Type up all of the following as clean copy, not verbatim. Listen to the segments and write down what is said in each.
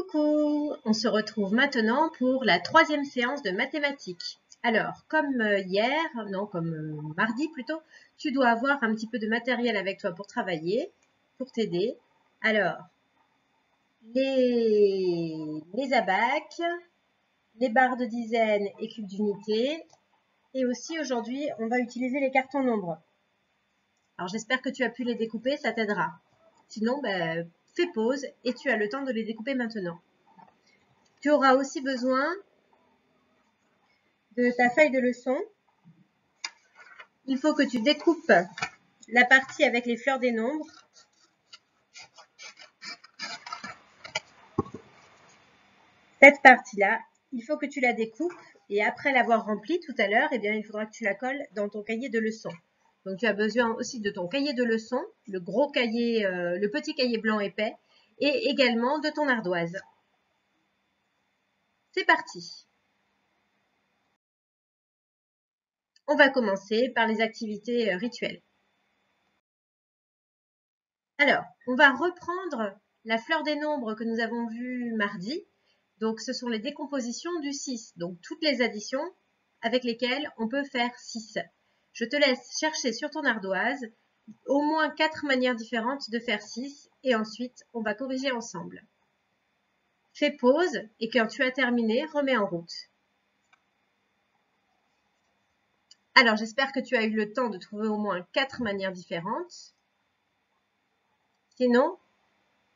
Coucou, on se retrouve maintenant pour la troisième séance de mathématiques. Alors, comme mardi plutôt, tu dois avoir un petit peu de matériel avec toi pour travailler, pour t'aider. Alors, les abacs, les barres de dizaines et cubes d'unité. Et aussi aujourd'hui, on va utiliser les cartons nombres. Alors, j'espère que tu as pu les découper, ça t'aidera. Sinon, fais pause et tu as le temps de les découper maintenant. Tu auras aussi besoin de ta feuille de leçon. Il faut que tu découpes la partie avec les fleurs des nombres. Cette partie-là, il faut que tu la découpes et après l'avoir remplie tout à l'heure, il faudra que tu la colles dans ton cahier de leçon. Donc, tu as besoin aussi de ton cahier de leçon, le gros cahier, le petit cahier blanc épais et également de ton ardoise. C'est parti! On va commencer par les activités rituelles. Alors, on va reprendre la fleur des nombres que nous avons vue mardi. Donc, ce sont les décompositions du 6. Donc, toutes les additions avec lesquelles on peut faire 6. Je te laisse chercher sur ton ardoise au moins 4 manières différentes de faire 6 et ensuite, on va corriger ensemble. Fais pause et quand tu as terminé, remets en route. Alors, j'espère que tu as eu le temps de trouver au moins 4 manières différentes. Sinon,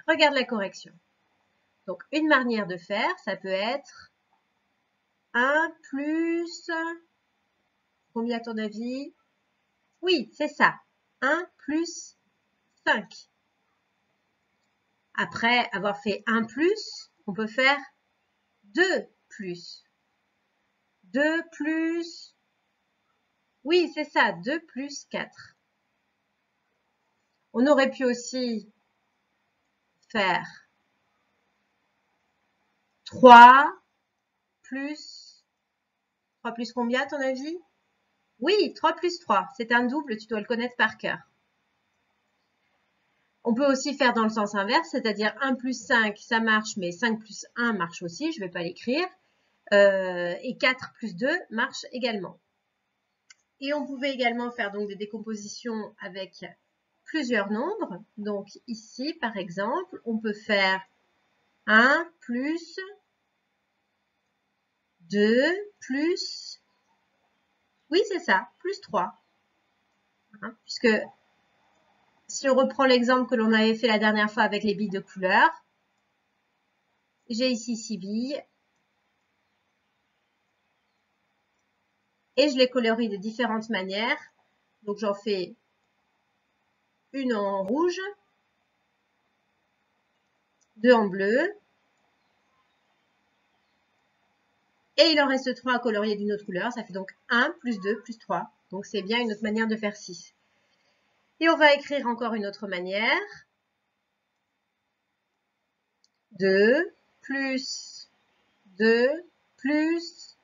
regarde la correction. Donc, une manière de faire, ça peut être 1 plus... Combien à ton avis? Oui, c'est ça. 1 plus 5. Après avoir fait 1 plus, on peut faire 2 plus. 2 plus... Oui, c'est ça, 2 plus 4. On aurait pu aussi faire 3 plus... 3 plus combien à ton avis? Oui, 3 plus 3. C'est un double, tu dois le connaître par cœur. On peut aussi faire dans le sens inverse, c'est-à-dire 1 plus 5, ça marche, mais 5 plus 1 marche aussi, je ne vais pas l'écrire. Et 4 plus 2 marche également. Et on pouvait également faire donc des décompositions avec plusieurs nombres. Donc ici, par exemple, on peut faire 1 plus 2 plus... Oui, c'est ça, plus 3. Hein, puisque si on reprend l'exemple que l'on avait fait la dernière fois avec les billes de couleur, j'ai ici 6 billes. Et je les colorie de différentes manières. Donc, j'en fais une en rouge, 2 en bleu. Et il en reste 3 à colorier d'une autre couleur. Ça fait donc 1 plus 2 plus 3. Donc, c'est bien une autre manière de faire 6. Et on va écrire encore une autre manière. 2 plus 2 plus...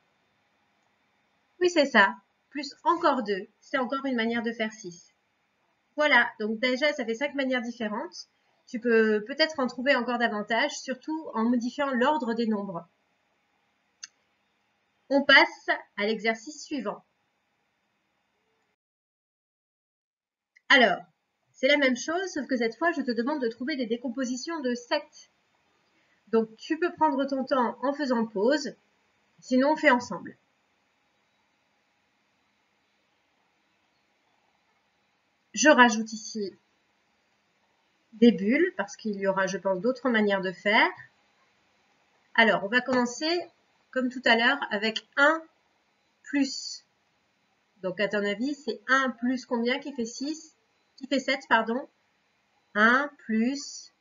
Oui, c'est ça. Plus encore 2. C'est encore une manière de faire 6. Voilà. Donc, déjà, ça fait 5 manières différentes. Tu peux peut-être en trouver encore davantage, surtout en modifiant l'ordre des nombres. On passe à l'exercice suivant. Alors, c'est la même chose, sauf que cette fois, je te demande de trouver des décompositions de 7. Donc, tu peux prendre ton temps en faisant pause, sinon on fait ensemble. Je rajoute ici des bulles, parce qu'il y aura, je pense, d'autres manières de faire. Alors, on va commencer, comme tout à l'heure, avec 1 plus. Donc, à ton avis, c'est 1 plus combien qui fait 6? Qui fait 7, pardon. 1 plus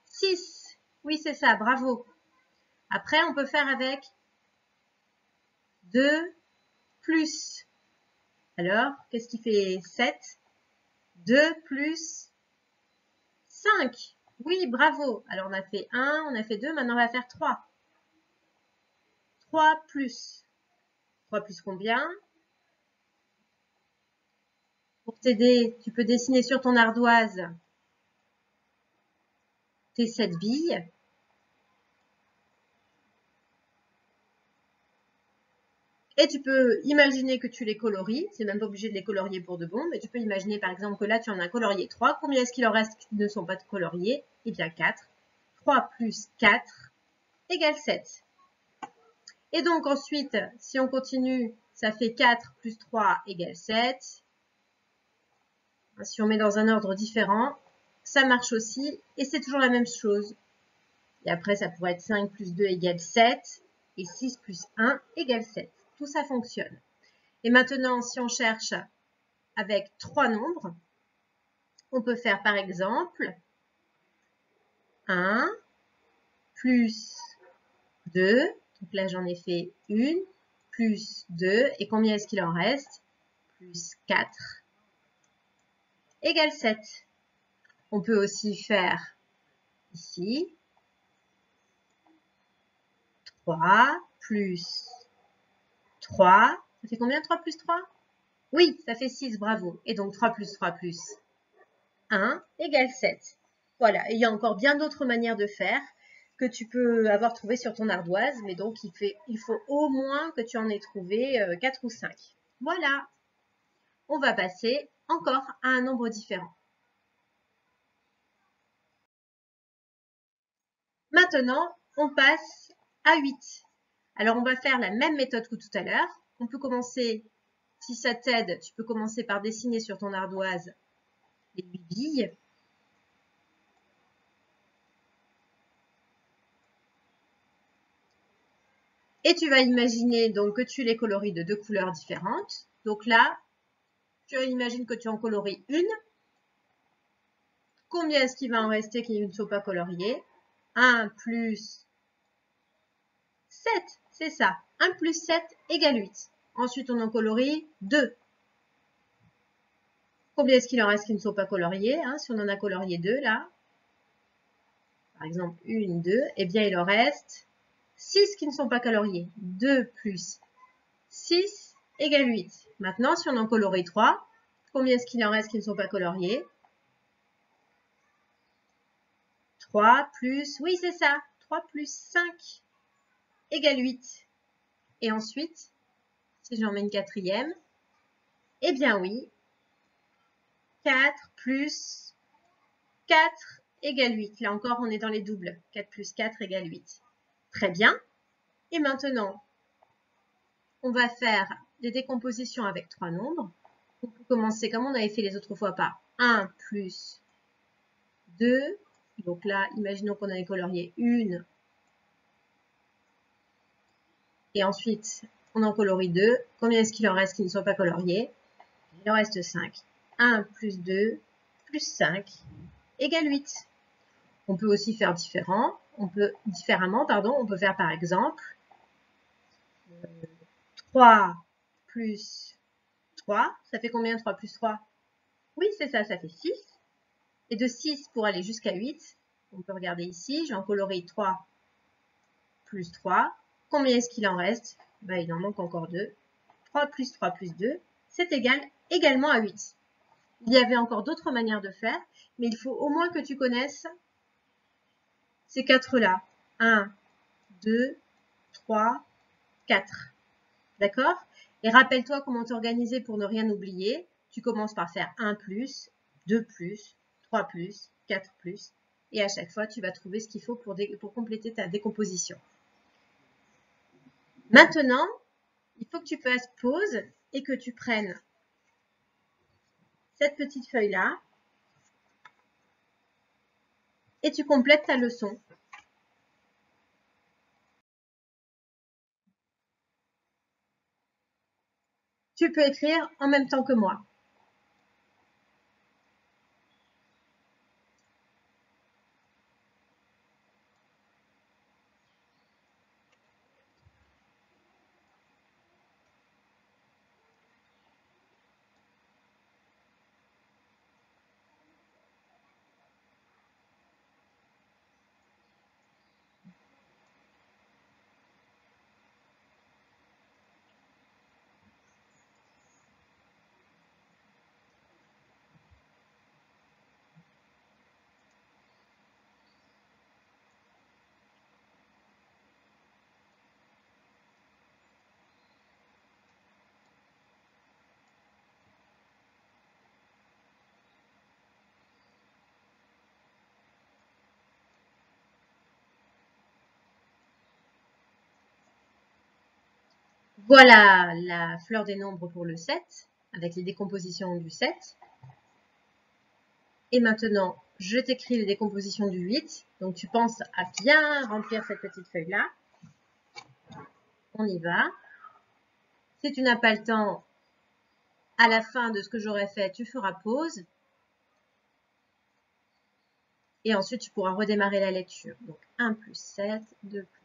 6. Oui, c'est ça, bravo. Après, on peut faire avec 2 plus. Alors, qu'est-ce qui fait 7? 2 plus 5. Oui, bravo. Alors, on a fait 1, on a fait 2, maintenant on va faire 3. 3 plus. 3 plus combien? Pour t'aider, tu peux dessiner sur ton ardoise tes 7 billes. Et tu peux imaginer que tu les colories. C'est même pas obligé de les colorier pour de bon, mais tu peux imaginer par exemple que là, tu en as colorié 3. Combien est-ce qu'il en reste qui ne sont pas coloriés? Eh bien 4. 3 plus 4 égale 7. Et donc ensuite, si on continue, ça fait 4 plus 3 égale 7. Si on met dans un ordre différent, ça marche aussi. Et c'est toujours la même chose. Et après, ça pourrait être 5 plus 2 égale 7. Et 6 plus 1 égale 7. Tout ça fonctionne. Et maintenant, si on cherche avec 3 nombres, on peut faire par exemple 1 plus 2. Donc là, j'en ai fait une, plus 2. Et combien est-ce qu'il en reste? Plus 4 égale 7. On peut aussi faire ici 3 plus 3. Ça fait combien 3 plus 3? Oui, ça fait 6, bravo. Et donc 3 plus 3 plus 1 égale 7. Voilà, et il y a encore bien d'autres manières de faire que tu peux avoir trouvé sur ton ardoise, mais donc il faut au moins que tu en aies trouvé 4 ou 5. Voilà, on va passer encore à un nombre différent. Maintenant, on passe à 8. Alors, on va faire la même méthode que tout à l'heure. On peut commencer, si ça t'aide, tu peux commencer par dessiner sur ton ardoise les 8 billes. Et tu vas imaginer donc que tu les colories de 2 couleurs différentes. Donc là, tu imagines que tu en colories une. Combien est-ce qu'il va en rester qui ne sont pas coloriés? 1 plus 7, c'est ça. 1 plus 7 égale 8. Ensuite, on en colorie 2. Combien est-ce qu'il en reste qui ne sont pas coloriés? Si on en a colorié 2, là, par exemple 1, 2, eh bien il en reste 6 qui ne sont pas coloriés. 2 plus 6 égale 8. Maintenant, si on en colorie 3, combien est-ce qu'il en reste qui ne sont pas coloriés? 3 plus, oui c'est ça, 3 plus 5 égale 8. Et ensuite, si j'en mets une quatrième, eh bien oui, 4 plus 4 égale 8. Là encore, on est dans les doubles. 4 plus 4 égale 8. Très bien. Et maintenant, on va faire des décompositions avec 3 nombres. On peut commencer comme on avait fait les autres fois par 1 plus 2. Donc là, imaginons qu'on avait colorié une. Et ensuite, on en colorie 2. Combien est-ce qu'il en reste qui ne sont pas coloriés? Il en reste 5. 1 plus 2 plus 5 égale 8. On peut aussi faire différemment. On peut faire par exemple 3 plus 3. Ça fait combien 3 plus 3? Oui, c'est ça, ça fait 6. Et de 6 pour aller jusqu'à 8, on peut regarder ici, j'en colorie 3 plus 3. Combien est-ce qu'il en reste? Il en manque encore 2. 3 plus 2, c'est égal également à 8. Il y avait encore d'autres manières de faire, mais il faut au moins que tu connaisses ces 4-là. 1, 2, 3, 4. D'accord? Et rappelle-toi comment t'organiser pour ne rien oublier. Tu commences par faire 1 plus, 2 plus, 3 plus, 4 plus. Et à chaque fois, tu vas trouver ce qu'il faut pour compléter ta décomposition. Maintenant, il faut que tu fasses pause et que tu prennes cette petite feuille-là et tu complètes ta leçon. Tu peux écrire en même temps que moi. Voilà la fleur des nombres pour le 7, avec les décompositions du 7. Et maintenant, je t'écris les décompositions du 8. Donc, tu penses à bien remplir cette petite feuille-là. On y va. Si tu n'as pas le temps, à la fin de ce que j'aurai fait, tu feras pause. Et ensuite, tu pourras redémarrer la lecture. Donc, 1 plus 7, 2 plus.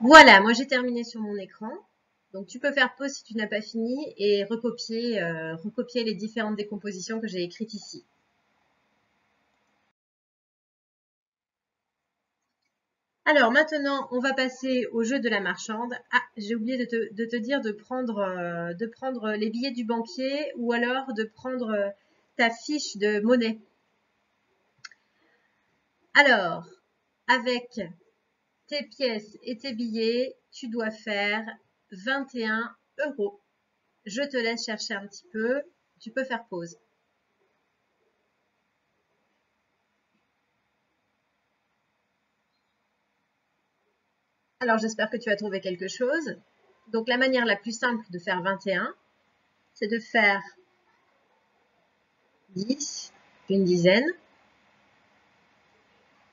Voilà, moi j'ai terminé sur mon écran. Donc tu peux faire pause si tu n'as pas fini et recopier les différentes décompositions que j'ai écrites ici. Alors maintenant, on va passer au jeu de la marchande. Ah, j'ai oublié de te dire de prendre les billets du banquier ou alors de prendre ta fiche de monnaie. Alors, avec tes pièces et tes billets, tu dois faire 21 €. Je te laisse chercher un petit peu. Tu peux faire pause. Alors, j'espère que tu as trouvé quelque chose. Donc, la manière la plus simple de faire 21, c'est de faire 10, une dizaine,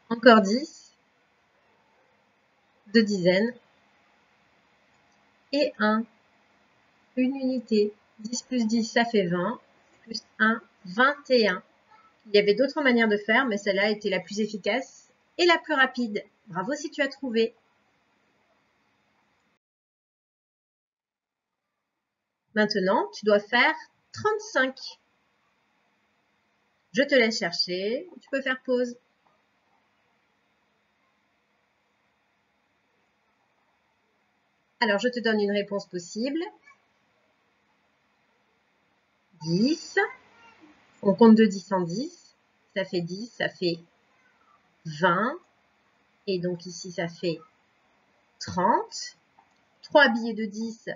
encore 10, 2 dizaines, et 1, une unité. 10 plus 10, ça fait 20, plus 1, 21. Il y avait d'autres manières de faire, mais celle-là était la plus efficace et la plus rapide. Bravo si tu as trouvé. Maintenant, tu dois faire 35. Je te laisse chercher. Tu peux faire pause. Alors, je te donne une réponse possible. 10. On compte de 10 en 10. Ça fait 10, ça fait 20. Et donc ici, ça fait 30. 3 billets de 10,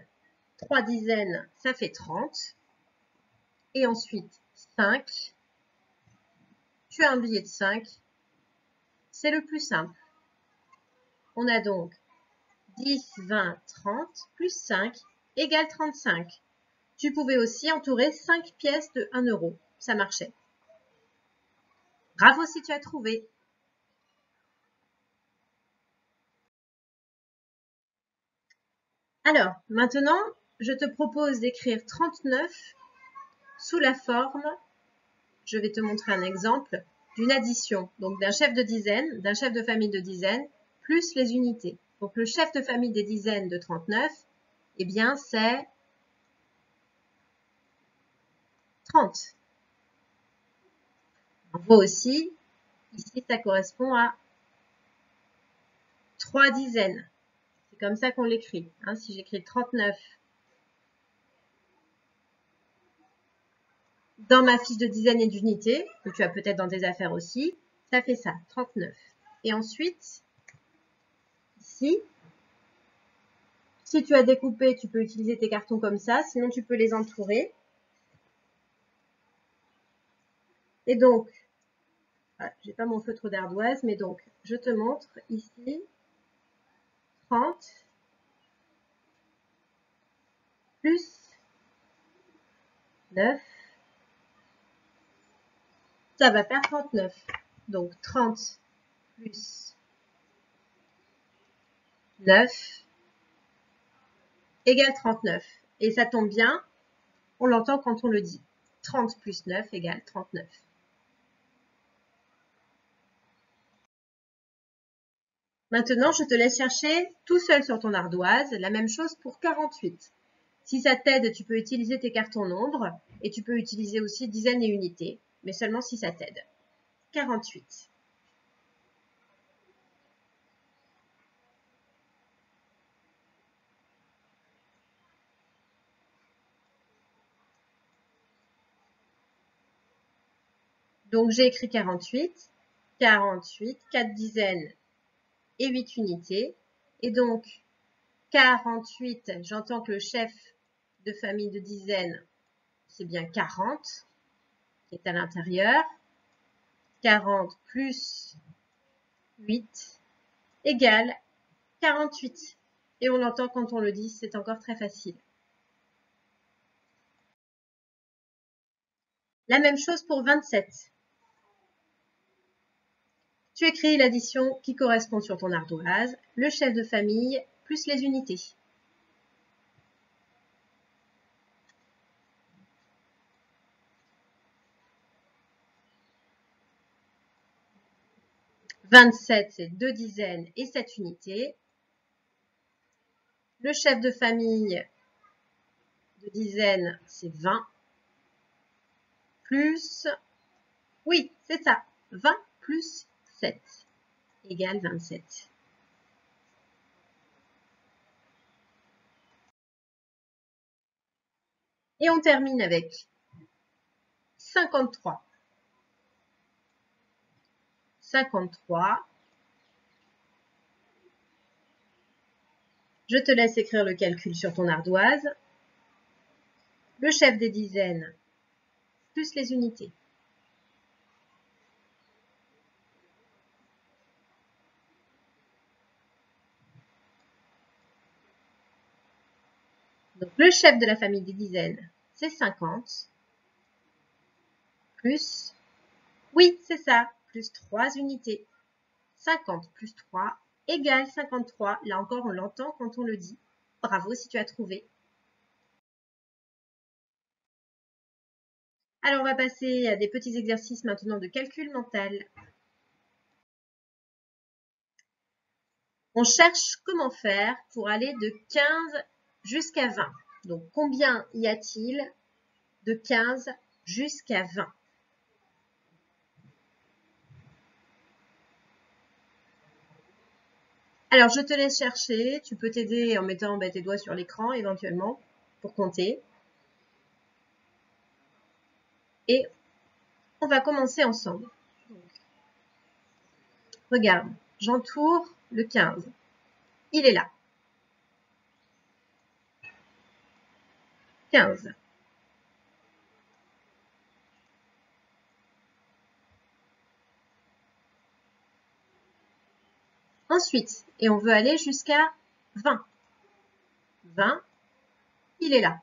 3 dizaines, ça fait 30. Et ensuite, 5. Tu as un billet de 5. C'est le plus simple. On a donc 10, 20, 30 plus 5 égale 35. Tu pouvais aussi entourer 5 pièces de 1 €. Ça marchait. Bravo si tu as trouvé. Alors, maintenant, je te propose d'écrire 39 sous la forme, je vais te montrer un exemple, d'une addition, donc d'un chef de dizaine, d'un chef de famille de dizaine, plus les unités. Donc le chef de famille des dizaines de 39, eh bien c'est 30. On voit aussi, ici ça correspond à 3 dizaines. C'est comme ça qu'on l'écrit. Hein. Si j'écris 39 dans ma fiche de dizaines et d'unités, que tu as peut-être dans tes affaires aussi, ça fait ça, 39. Et ensuite, ici, si tu as découpé, tu peux utiliser tes cartons comme ça, sinon tu peux les entourer. Et donc, j'ai pas mon feutre d'ardoise, mais donc, je te montre ici, 30 plus 9, ça va faire 39. Donc, 30 plus 9 égale 39. Et ça tombe bien, on l'entend quand on le dit. 30 plus 9 égale 39. Maintenant, je te laisse chercher tout seul sur ton ardoise, la même chose pour 48. Si ça t'aide, tu peux utiliser tes cartons nombres et tu peux utiliser aussi dizaines et unités, mais seulement si ça t'aide. 48. Donc j'ai écrit 48, 48, 4 dizaines et 8 unités. Et donc 48, j'entends que le chef de famille de dizaines, c'est bien 40, qui est à l'intérieur. 40 plus 8 égale 48. Et on l'entend quand on le dit, c'est encore très facile. La même chose pour 27. Tu écris l'addition qui correspond sur ton ardoise, le chef de famille plus les unités. « 27, c'est 2 dizaines et 7 unités. Le chef de famille de dizaines, c'est 20. Plus, oui, c'est ça, 20 plus 7 égale 27. Et on termine avec 53. 53. Je te laisse écrire le calcul sur ton ardoise. Le chef des dizaines plus les unités. Donc le chef de la famille des dizaines, c'est 50. Plus, oui, c'est ça, plus 3 unités. 50 plus 3 égale 53. Là encore, on l'entend quand on le dit. Bravo si tu as trouvé. Alors, on va passer à des petits exercices maintenant de calcul mental. On cherche comment faire pour aller de 15 jusqu'à 20. Donc, combien y a-t-il de 15 jusqu'à 20? Alors, je te laisse chercher. Tu peux t'aider en mettant tes doigts sur l'écran éventuellement pour compter. Et on va commencer ensemble. Donc, regarde, j'entoure le 15. Il est là. 15. Ensuite, et on veut aller jusqu'à 20. 20, il est là.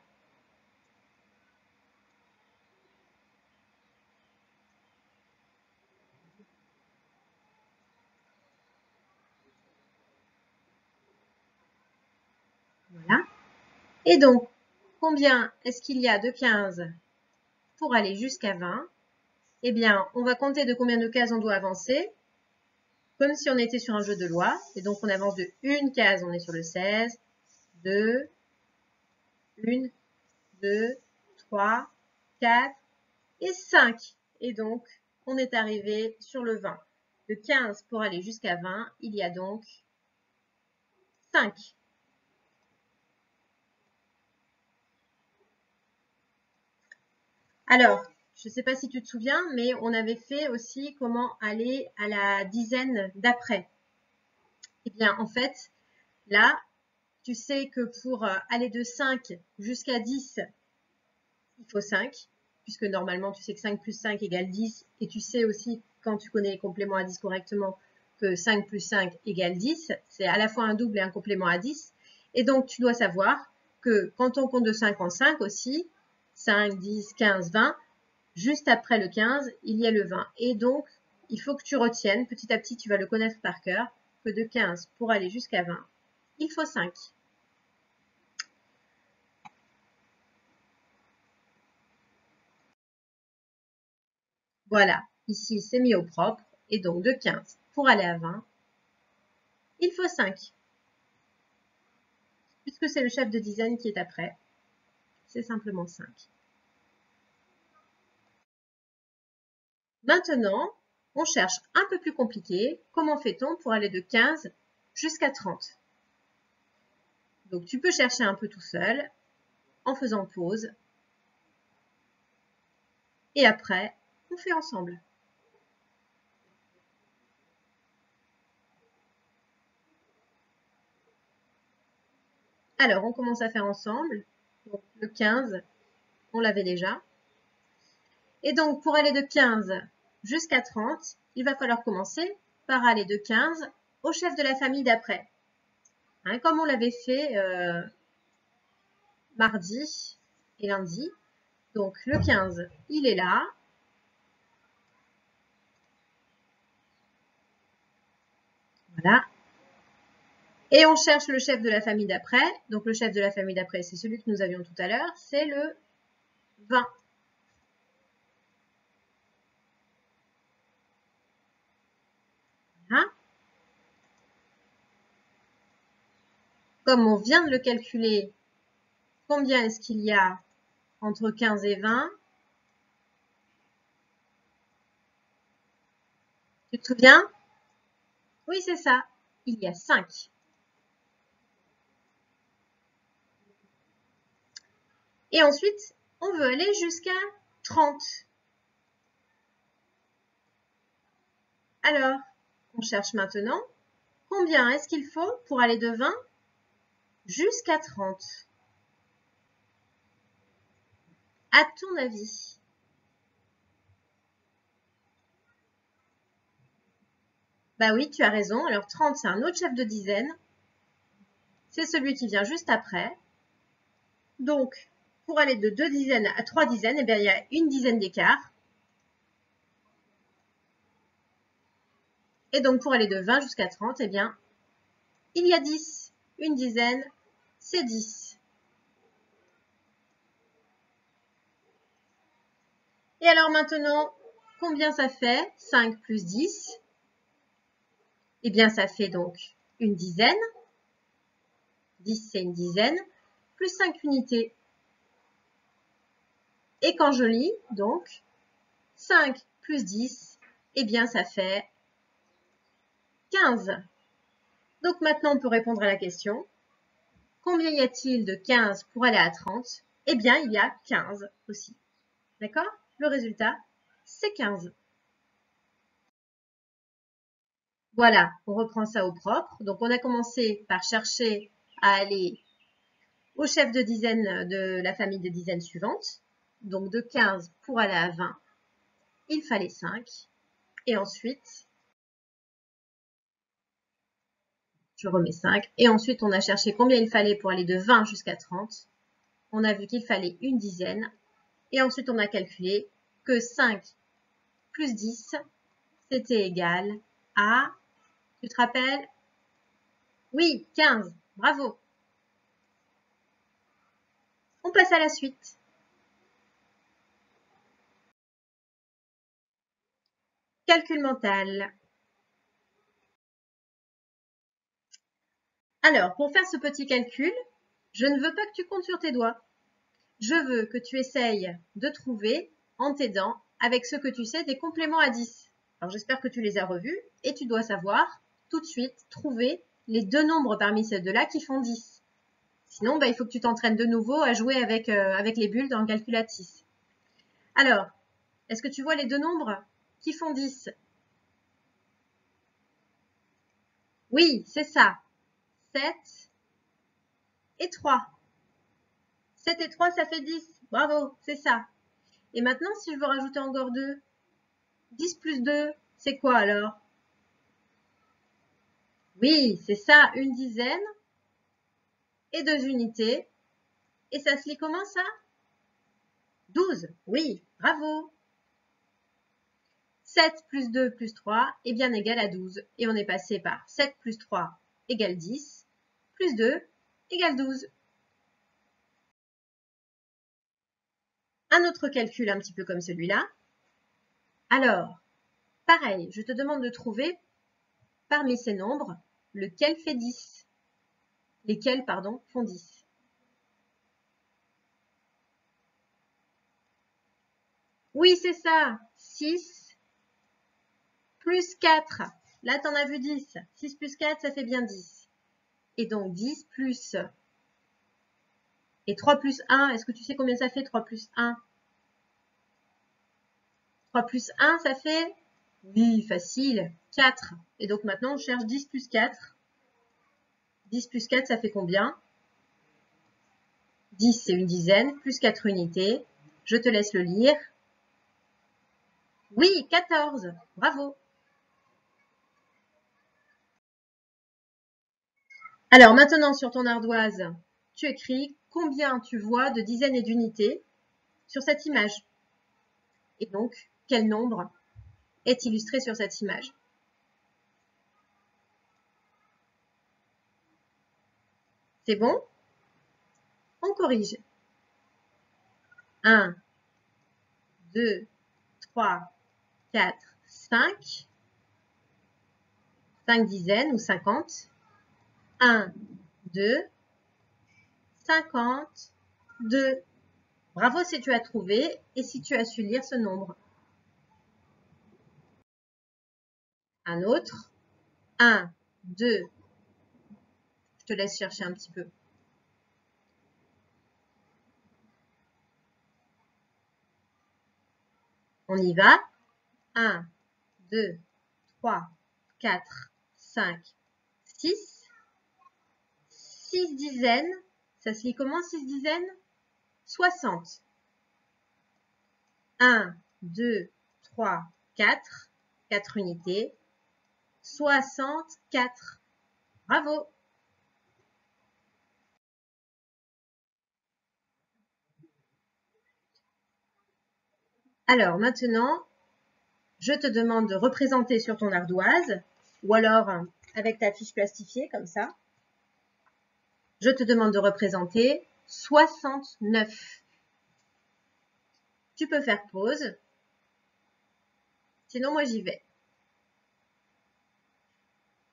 Voilà. Et donc, combien est-ce qu'il y a de 15 pour aller jusqu'à 20? Eh bien, on va compter de combien de cases on doit avancer, comme si on était sur un jeu de loi. Et donc, on avance de une case, on est sur le 16, 2, 1, 2, 3, 4 et 5. Et donc, on est arrivé sur le 20. De 15 pour aller jusqu'à 20, il y a donc 5. Alors, je ne sais pas si tu te souviens, mais on avait fait aussi comment aller à la dizaine d'après. Eh bien, en fait, là, tu sais que pour aller de 5 jusqu'à 10, il faut 5, puisque normalement, tu sais que 5 plus 5 égale 10, et tu sais aussi, quand tu connais les compléments à 10 correctement, que 5 plus 5 égale 10. C'est à la fois un double et un complément à 10. Et donc, tu dois savoir que quand on compte de 5 en 5 aussi, 5, 10, 15, 20, juste après le 15, il y a le 20. Et donc, il faut que tu retiennes, petit à petit, tu vas le connaître par cœur, que de 15 pour aller jusqu'à 20, il faut 5. Voilà, ici, c'est mis au propre. Et donc, de 15 pour aller à 20, il faut 5. Puisque c'est le chef de dizaine qui est après. c'est simplement 5. Maintenant, on cherche un peu plus compliqué. Comment fait-on pour aller de 15 jusqu'à 30? Donc, tu peux chercher un peu tout seul en faisant pause. Et après, on fait ensemble. Alors, on commence à faire ensemble. Donc, le 15, on l'avait déjà. Et donc, pour aller de 15 jusqu'à 30, il va falloir commencer par aller de 15 au chef de la famille d'après. Hein, comme on l'avait fait mardi et lundi. Donc, le 15, il est là. Voilà. Et on cherche le chef de la famille d'après. Donc, le chef de la famille d'après, c'est celui que nous avions tout à l'heure. C'est le 20. Voilà. Comme on vient de le calculer, combien est-ce qu'il y a entre 15 et 20? Tu te souviens? Oui, c'est ça. Il y a 5. Et ensuite, on veut aller jusqu'à 30. Alors, on cherche maintenant combien est-ce qu'il faut pour aller de 20 jusqu'à 30? À ton avis? Bah oui, tu as raison. Alors 30, c'est un autre chef de dizaine. C'est celui qui vient juste après. Donc, pour aller de 2 dizaines à 3 dizaines, eh bien, il y a une dizaine d'écart. Et donc, pour aller de 20 jusqu'à 30, eh bien, il y a 10. Une dizaine, c'est 10. Et alors maintenant, combien ça fait 5 plus 10? Eh bien, ça fait donc une dizaine. 10, c'est une dizaine. Plus 5 unités. Et quand je lis, donc, 5 plus 10, eh bien, ça fait 15. Donc maintenant, on peut répondre à la question. Combien y a-t-il de 15 pour aller à 30? Eh bien, il y a 15 aussi. D'accord? Le résultat, c'est 15. Voilà, on reprend ça au propre. Donc, on a commencé par chercher à aller au chef de dizaine de la famille de dizaines suivante. Donc, de 15 pour aller à 20, il fallait 5. Et ensuite, je remets 5. Et ensuite, on a cherché combien il fallait pour aller de 20 jusqu'à 30. On a vu qu'il fallait une dizaine. Et ensuite, on a calculé que 5 plus 10, c'était égal à, tu te rappelles? Oui, 15. Bravo. On passe à la suite. Calcul mental. Alors, pour faire ce petit calcul, je ne veux pas que tu comptes sur tes doigts. Je veux que tu essayes de trouver, en t'aidant, avec ce que tu sais, des compléments à 10. Alors, j'espère que tu les as revus et tu dois savoir tout de suite trouver les deux nombres parmi ces deux-là qui font 10. Sinon, il faut que tu t'entraînes de nouveau à jouer avec les bulles dans le calculatrice. Alors, est-ce que tu vois les deux nombres qui font 10? Oui, c'est ça. 7 et 3. 7 et 3, ça fait 10. Bravo, c'est ça. Et maintenant, si je veux rajouter encore 2, 10 plus 2, c'est quoi alors? Oui, c'est ça, une dizaine et 2 unités. Et ça se lit comment ça? 12. Oui, bravo. 7 plus 2 plus 3 est bien égal à 12. Et on est passé par 7 plus 3 égale 10, plus 2 égale 12. Un autre calcul un petit peu comme celui-là. Alors, pareil, je te demande de trouver parmi ces nombres lequel fait 10. Lesquels, pardon, font 10. Oui, c'est ça. 6 plus 4. Là, tu en as vu 10. 6 plus 4, ça fait bien 10. Et donc 10 plus... Et 3 plus 1, est-ce que tu sais combien ça fait 3 plus 1? 3 plus 1, ça fait... Oui, facile. 4. Et donc maintenant, on cherche 10 plus 4. 10 plus 4, ça fait combien? 10, c'est une dizaine, plus 4 unités. Je te laisse le lire. Oui, 14. Bravo. Alors maintenant, sur ton ardoise, tu écris combien tu vois de dizaines et d'unités sur cette image. Et donc, quel nombre est illustré sur cette image? C'est bon? On corrige. 1, 2, 3, 4, 5. 5 dizaines ou 50. 1, 2, 52. Bravo si tu as trouvé et si tu as su lire ce nombre. Un autre. 1, 2. Je te laisse chercher un petit peu. On y va. 1, 2, 3, 4, 5, 6. 6 dizaines. Ça se lit comment 6 dizaines? 60. 1, 2, 3, 4. 4 unités. 64. Bravo! Alors maintenant, je te demande de représenter sur ton ardoise, ou alors avec ta fiche plastifiée comme ça, je te demande de représenter 69. Tu peux faire pause, sinon moi j'y vais.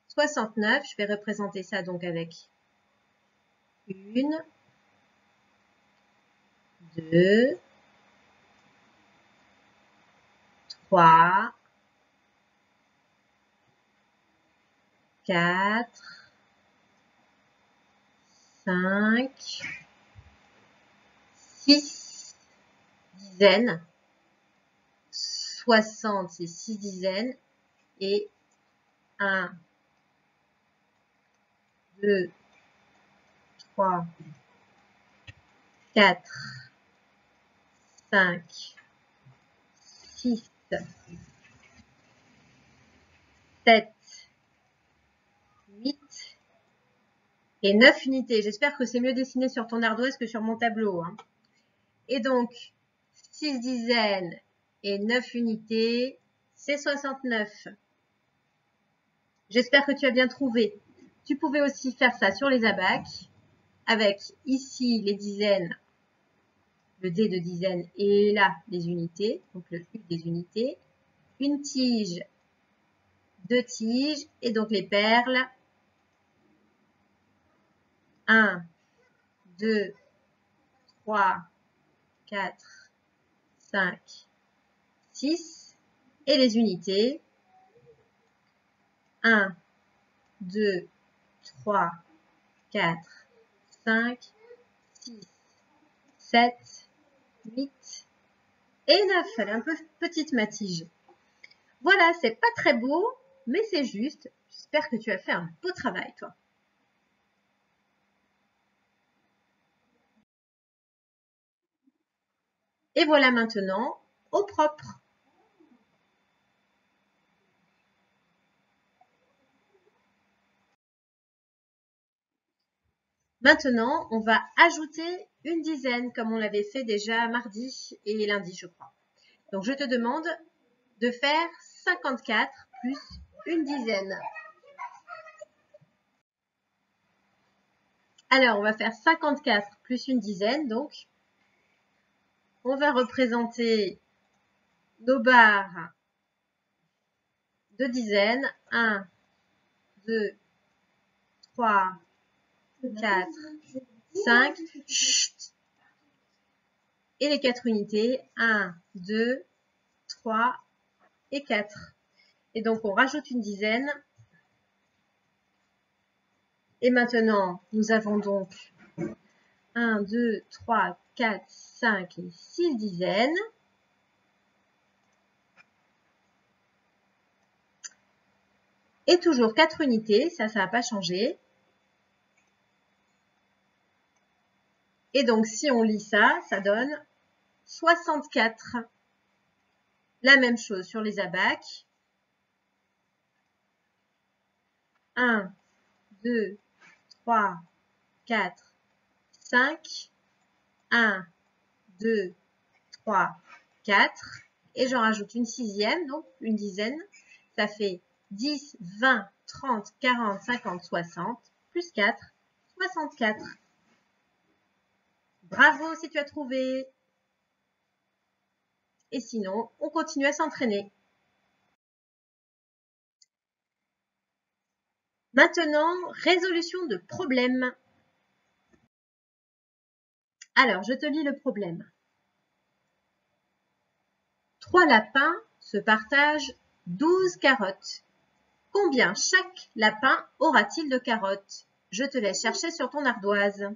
69, je vais représenter ça donc avec 1, 2, 3, 4, 5, 6 dizaines, 60 c'est 6 dizaines, et 1, 2, 3, 4, 5, 6, 7, 8 et 9 unités. J'espère que c'est mieux dessiné sur ton ardoise que sur mon tableau. Hein. Et donc, 6 dizaines et 9 unités, c'est 69. J'espère que tu as bien trouvé. Tu pouvais aussi faire ça sur les abacs, avec ici les dizaines, le D de dizaines, et là les unités, donc le U des unités, une tige, 2 tiges, et donc les perles, 1, 2, 3, 4, 5, 6, et les unités, 1, 2, 3, 4, 5, 6, 7, 8 et 9. Elle est un peu petite ma tige. Voilà, c'est pas très beau, mais c'est juste. J'espère que tu as fait un beau travail, toi. Et voilà maintenant au propre. Maintenant, on va ajouter une dizaine, comme on l'avait fait déjà mardi et lundi, je crois. Donc, je te demande de faire 54 plus une dizaine. Alors, on va faire 54 plus une dizaine, donc on va représenter nos barres de dizaines. 1, 2, 3, 4, 5. Chut. Et les 4 unités. 1, 2, 3 et 4. Et donc, on rajoute une dizaine. Et maintenant, nous avons donc 1, 2, 3, 4, 5 et 6 dizaines. Et toujours 4 unités, ça n'a pas changé. Et donc, si on lit ça, ça donne 64. La même chose sur les abacs. 1, 2, 3, 4, 5. 1, 2, 3, 4. Et j'en rajoute une sixième, donc une dizaine. Ça fait 10, 20, 30, 40, 50, 60, plus 4, 64. Bravo si tu as trouvé. Et sinon, on continue à s'entraîner. Maintenant, résolution de problème. Alors, je te lis le problème. 3 lapins se partagent 12 carottes. Combien chaque lapin aura-t-il de carottes? Je te laisse chercher sur ton ardoise.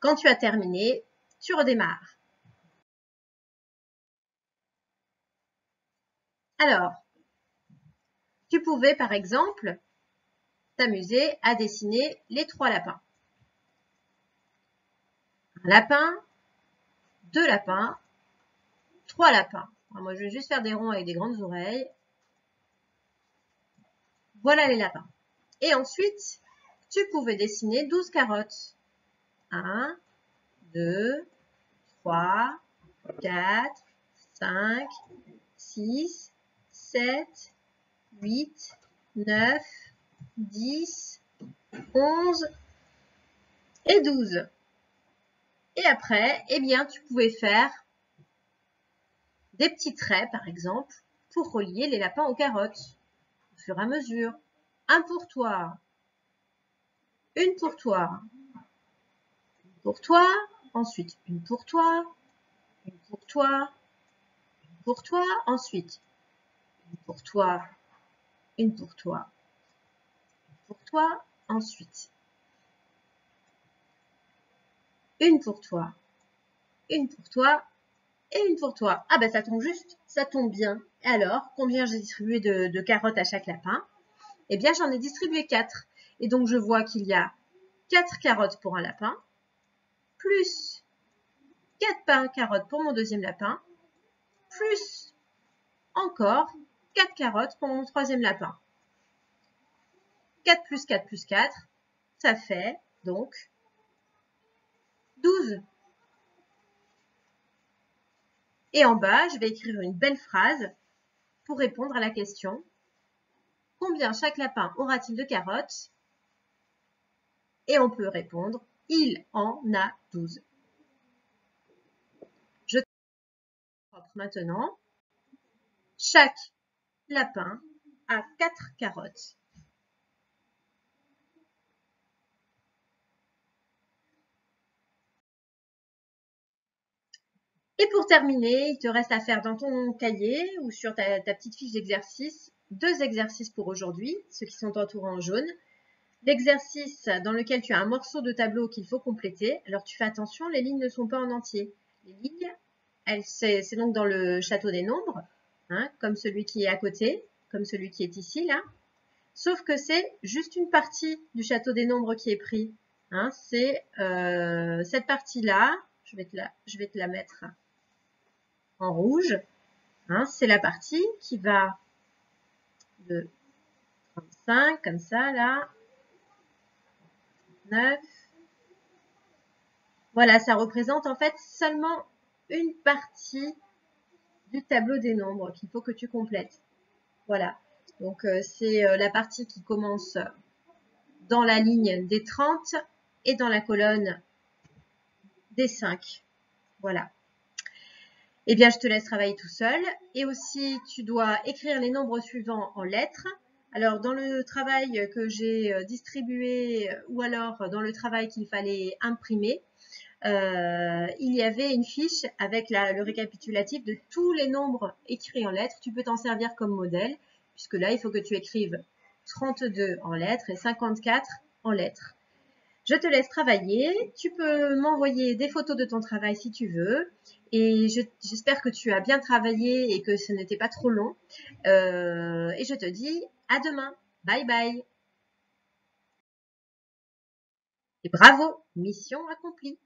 Quand tu as terminé, tu redémarres. Alors, tu pouvais par exemple t'amuser à dessiner les 3 lapins. Un lapin, 2 lapins, 3 lapins. Alors moi, je vais juste faire des ronds avec des grandes oreilles. Voilà les lapins. Et ensuite, tu pouvais dessiner 12 carottes. 1, 2, 3, 4, 5, 6, 7, 8, 9, 10, 11 et 12. Et après, eh bien, tu pouvais faire des petits traits, par exemple, pour relier les lapins aux carottes, au fur et à mesure. Un pour toi, une pour toi, une pour toi, ensuite une pour toi, une pour toi, une pour toi, ensuite une pour toi, une pour toi, une pour toi, ensuite une pour toi, une pour toi et une pour toi. Ah ben ça tombe juste, ça tombe bien. Et alors, combien j'ai distribué de carottes à chaque lapin? Eh bien, j'en ai distribué 4. Et donc, je vois qu'il y a 4 carottes pour un lapin, plus 4 carottes pour mon deuxième lapin, plus encore 4 carottes pour mon troisième lapin. 4 plus 4 plus 4, ça fait donc 12. Et en bas, je vais écrire une belle phrase pour répondre à la question. Combien chaque lapin aura-t-il de carottes? Et on peut répondre, il en a 12. Je propre maintenant. Chaque lapin a 4 carottes. Et pour terminer, il te reste à faire dans ton cahier ou sur ta petite fiche d'exercice 2 exercices pour aujourd'hui, ceux qui sont entourés en jaune. L'exercice dans lequel tu as un morceau de tableau qu'il faut compléter. Alors tu fais attention, les lignes ne sont pas en entier. Les lignes, c'est donc dans le château des nombres, hein, comme celui qui est à côté, comme celui qui est ici, là. Sauf que c'est juste une partie du château des nombres qui est pris. Hein, c'est cette partie-là, je vais te la mettre en rouge. Hein, c'est la partie qui va de 35, comme ça, là, 9. Voilà, ça représente en fait seulement une partie du tableau des nombres qu'il faut que tu complètes. Voilà, donc c'est la partie qui commence dans la ligne des 30 et dans la colonne des 5. Voilà. Eh bien, je te laisse travailler tout seul. Et aussi, tu dois écrire les nombres suivants en lettres. Alors, dans le travail que j'ai distribué ou alors dans le travail qu'il fallait imprimer, il y avait une fiche avec le récapitulatif de tous les nombres écrits en lettres. Tu peux t'en servir comme modèle, puisque là, il faut que tu écrives 32 en lettres et 54 en lettres. Je te laisse travailler. Tu peux m'envoyer des photos de ton travail si tu veux. Et j'espère que tu as bien travaillé et que ce n'était pas trop long. Et je te dis à demain. Bye bye. Et bravo, mission accomplie.